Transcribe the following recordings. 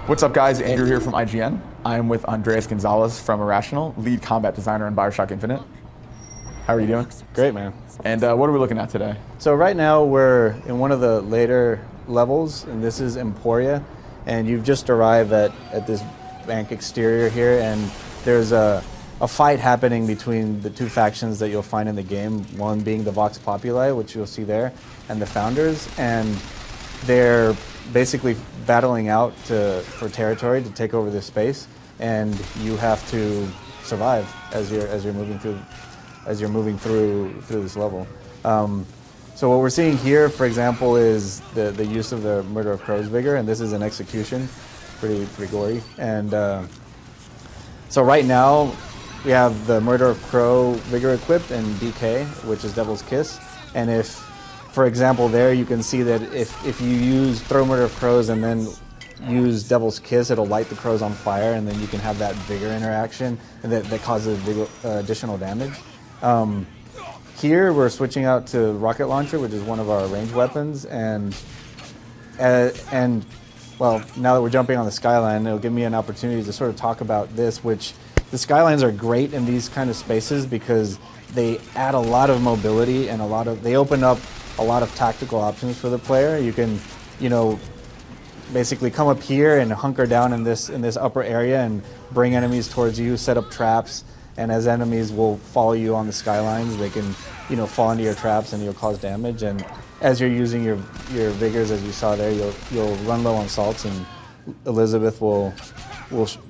What's up, guys? Andrew here from IGN. I'm with Andreas Gonzalez from Irrational, lead combat designer in Bioshock Infinite. How are you doing? Great, man. And what are we looking at today? So right now we're in one of the later levels, and this is Emporia, and you've just arrived at this bank exterior here, and there's a fight happening between the two factions that you'll find in the game, one being the Vox Populi, which you'll see there, and the Founders, and they're basically battling out for territory to take over this space, and you have to survive as you're moving through this level. So what we're seeing here, for example, is the use of the Murder of Crows vigor, and this is an execution, pretty gory. And so right now we have the Murder of Crow vigor equipped and DK, which is Devil's Kiss, and if, for example, there you can see that if you throw Murder of Crows and then use Devil's Kiss, it'll light the crows on fire, and then you can have that vigor interaction, and that causes additional damage. Here we're switching out to rocket launcher, which is one of our ranged weapons, and well, now that we're jumping on the skyline, it'll give me an opportunity to sort of talk about this, which the skylines are great in these kind of spaces because they add a lot of mobility and they open up a lot of tactical options for the player. You can, basically come up here and hunker down in this upper area and bring enemies towards you, set up traps, and as enemies will follow you on the skylines, they can, fall into your traps and you'll cause damage. And as you're using your vigors, as you saw there, you'll run low on salts, and Elizabeth will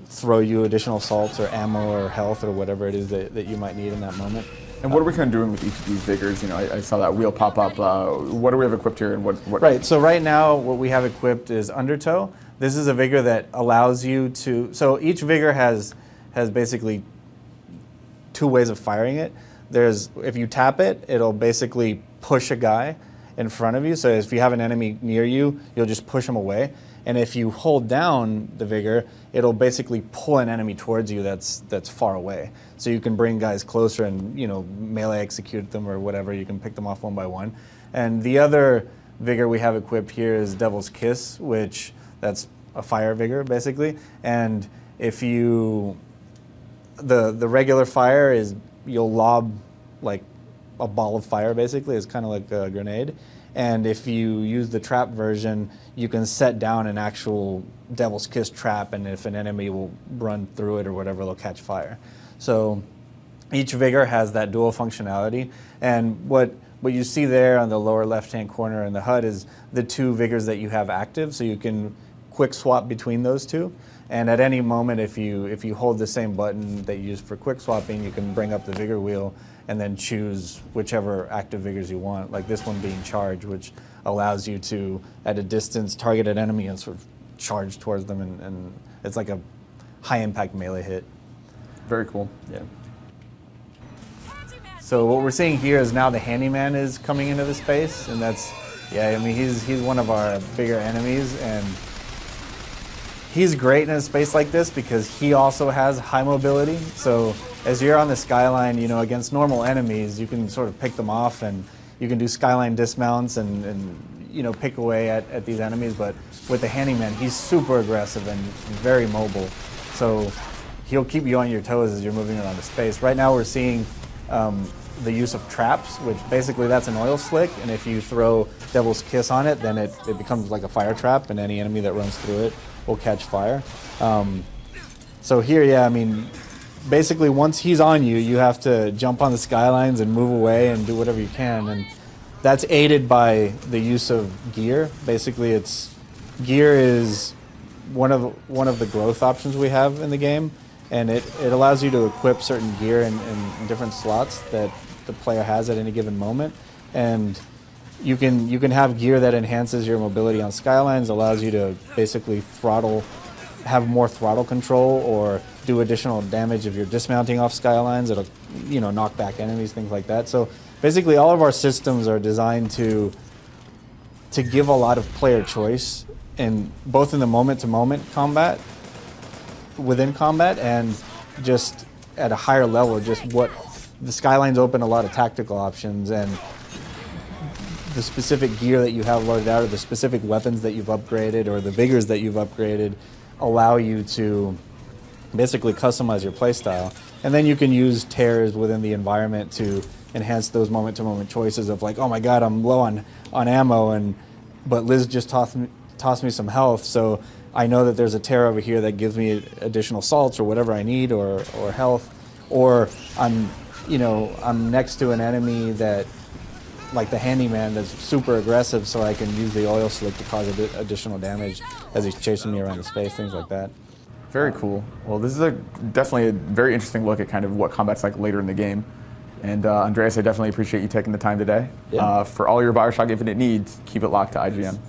throw you additional salts or ammo or health or whatever it is that you might need in that moment. And what are we kind of doing with each of these vigors? I saw that wheel pop up. What do we have equipped here, and what? Right. So right now, what we have equipped is Undertow. This is a vigor that allows you to. So each vigor has basically two ways of firing it. If you tap it, it'll basically push a guy in front of you. So if you have an enemy near you, you'll just push them away. And if you hold down the vigor, it'll basically pull an enemy towards you that's far away. So you can bring guys closer and melee execute them or whatever. You can pick them off one by one. And the other vigor we have equipped here is Devil's Kiss, which that's a fire vigor basically. And if the regular fire is you'll lob like a ball of fire basically. It's kind of like a grenade. And if you use the trap version, you can set down an actual Devil's Kiss trap, and if an enemy will run through it or whatever, they'll catch fire. So each vigor has that dual functionality. And what you see there on the lower left-hand corner in the HUD is the two vigors that you have active, so you can quick swap between those two. And at any moment, if you hold the same button that you use for quick swapping, you can bring up the vigor wheel and then choose whichever active vigors you want, like this one being charge, which allows you to, at a distance, target an enemy and sort of charge towards them, and it's like a high-impact melee hit. Very cool. Yeah. So what we're seeing here is now the handyman is coming into the space, and he's one of our bigger enemies, and he's great in a space like this because he also has high mobility. So as you're on the skyline, against normal enemies, you can sort of pick them off, and you can do skyline dismounts and pick away at these enemies. But with the handyman, he's super aggressive and very mobile. So he'll keep you on your toes as you're moving around the space. Right now we're seeing the use of traps, which basically that's an oil slick, and if you throw Devil's Kiss on it, then it becomes like a fire trap, and any enemy that runs through it will catch fire. So here, basically once he's on you, you have to jump on the skylines and move away and do whatever you can, and that's aided by the use of gear. Basically, gear is one of the growth options we have in the game, and it allows you to equip certain gear in different slots that the player has at any given moment, and you can have gear that enhances your mobility on skylines, allows you to basically have more throttle control or do additional damage if you're dismounting off skylines. It'll knock back enemies, things like that. So basically all of our systems are designed to give a lot of player choice, in both in the moment-to-moment combat, within combat, and just at a higher level, just what the skylines open a lot of tactical options, and the specific gear that you have loaded out, or the specific weapons that you've upgraded, or the vigors that you've upgraded, allow you to basically customize your playstyle. And then you can use tears within the environment to enhance those moment-to-moment choices of like, oh my god, I'm low on ammo, but Liz just tossed me some health, so I know that there's a tear over here that gives me additional salts or whatever I need, or health, or I'm next to an enemy that, like the handyman, that's super aggressive, so I can use the oil slick to cause additional damage as he's chasing me around the space, things like that. Very cool. Well, this is definitely a very interesting look at kind of what combat's like later in the game. And Andreas, I definitely appreciate you taking the time today. Yeah. For all your Bioshock Infinite needs, keep it locked to IGN.